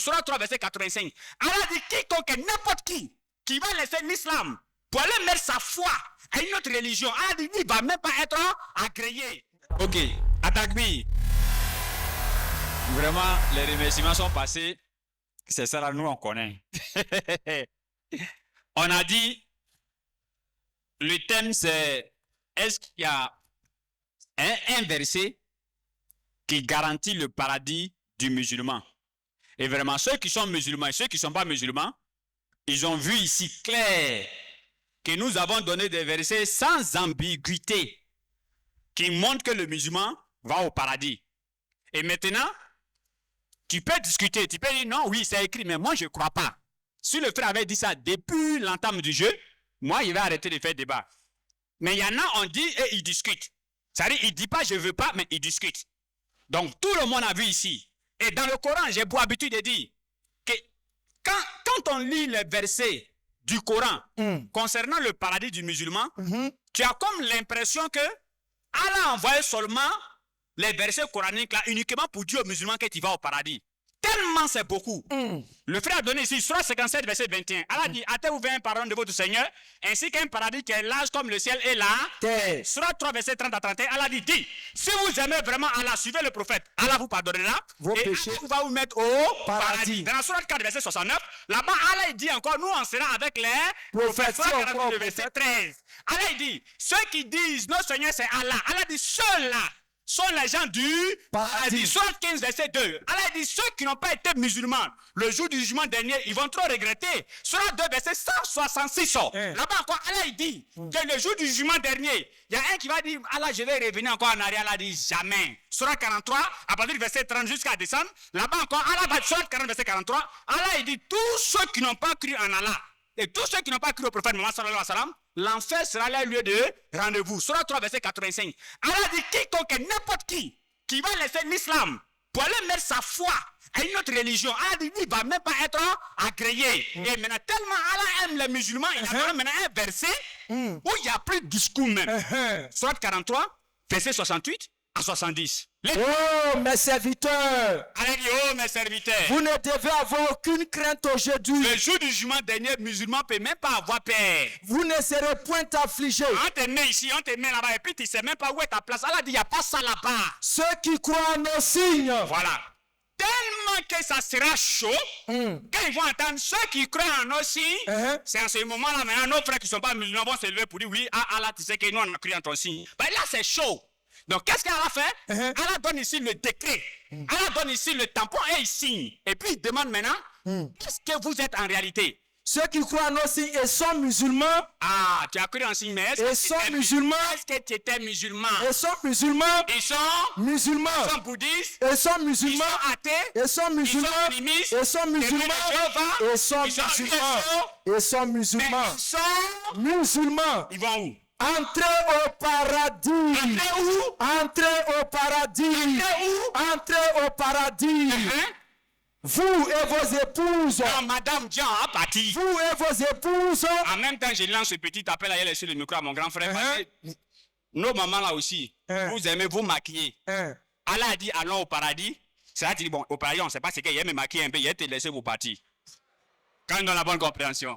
Surah 3, verset 85. Allah dit quiconque, n'importe qui va laisser l'islam pour aller mettre sa foi à une autre religion, Allah dit il ne va même pas être agréé. Ok, Atakbi. Vraiment, les remerciements sont passés. C'est ça là, nous on connaît. On a dit, le thème c'est, est-ce qu'il y a un verset qui garantit le paradis du musulman? Et vraiment, ceux qui sont musulmans et ceux qui ne sont pas musulmans, ils ont vu ici clair que nous avons donné des versets sans ambiguïté qui montrent que le musulman va au paradis. Et maintenant, tu peux discuter, tu peux dire non, oui, c'est écrit, mais moi je ne crois pas. Si le frère avait dit ça depuis l'entame du jeu, moi il va arrêter de faire débat. Mais il y en a, on dit et ils discutent. C'est-à-dire, il ne dit pas je ne veux pas, mais il discute. Donc tout le monde a vu ici. Et dans le Coran, j'ai pour habitude de dire que quand on lit les versets du Coran concernant le paradis du musulman, tu as comme l'impression que Allah a envoyé seulement les versets coraniques là uniquement pour dire aux musulmans que tu vas au paradis. Tellement c'est beaucoup. Le frère a donné ici, Surah 57, verset 21. Allah dit, hâtez-vous vers un pardon de votre Seigneur, ainsi qu'un paradis qui est large comme le ciel et là. Surah 3, verset 30 à 31. Allah dit, si vous aimez vraiment Allah, suivez le prophète. Allah vous pardonnera. Vos péchés. Allah va vous mettre au paradis. Dans la Surah 4, verset 69, là-bas, Allah dit encore, nous on sera avec les prophètes. Le verset 13. Allah dit, ceux qui disent, notre Seigneur c'est Allah. Allah dit, ceux-là sont les gens du paradis. Surah 15, verset 2. Allah dit, ceux qui n'ont pas été musulmans, le jour du jugement dernier, ils vont trop regretter. Surah 2, verset 166. Là-bas encore, Allah dit que le jour du jugement dernier, il y a un qui va dire, Allah, je vais revenir encore en arrière. Allah dit, jamais. Surah 43, à partir du verset 30 jusqu'à descendre. Là-bas encore, Allah va, Surah 40, verset 43. Allah, il dit, tous ceux qui n'ont pas cru en Allah, et tous ceux qui n'ont pas cru au prophète Mohammed sallallahu alayhi wa sallam, l'enfer sera leur lieu de rendez-vous. Surah 3, verset 85. Allah dit quiconque, n'importe qui va laisser l'islam pour aller mettre sa foi à une autre religion, Allah dit il ne va même pas être agréé. Et maintenant, tellement Allah aime les musulmans, il y a maintenant un verset où il n'y a plus de discours même. Surah 43, verset 68 à 70. Oh mes serviteurs, Allah dit, oh mes serviteurs, vous ne devez avoir aucune crainte aujourd'hui. Le jour du jugement dernier, musulman ne peut même pas avoir peur. Vous ne serez point affligés. On te met ici, on te met là-bas, et puis tu ne sais même pas où est ta place. Allah dit, il n'y a pas ça là-bas. Ceux qui croient en nos signes. Voilà. Tellement que ça sera chaud, quand ils vont entendre ceux qui croient en nos signes, c'est en ce moment-là, maintenant, nos frères qui ne sont pas musulmans vont se lever pour dire, oui, ah, Allah, tu sais que nous, on a cru en ton signe. Ben là, c'est chaud. Donc, qu'est-ce qu'Allah fait? Allah donne ici le décret. Allah donne ici le tampon et il signe. Et puis, il demande maintenant, qu'est-ce que vous êtes en réalité? Ceux qui croient en nos signes et sont musulmans. Ah, tu as cru en signe, mais est-ce que sont musulmans? Est-ce que tu étais musulman? Ils sont musulmans. Ils sont musulmans. Ils sont bouddhistes. Ils sont musulmans. Ils sont athées. Ils sont musulmans. Ils sont musulmans. Ils sont musulmans. Ils sont musulmans. Ils sont musulmans. Ils vont où? Entrez au paradis. Entrez où? Entrez au paradis. Entrez où? Entrez au paradis. Vous et vos épouses. Non, Madame Jean a parti. Vous et vos épouses. En même temps, je lance ce petit appel à laisser le micro à mon grand frère. Parce que nos mamans là aussi, vous aimez vous maquiller. Allah a dit allons au paradis. C'est-à-dire, bon, au paradis, on ne sait pas ce qu'il y a, mais maquiller un peu, il y a te laisser vous partir. Quand on a la bonne compréhension.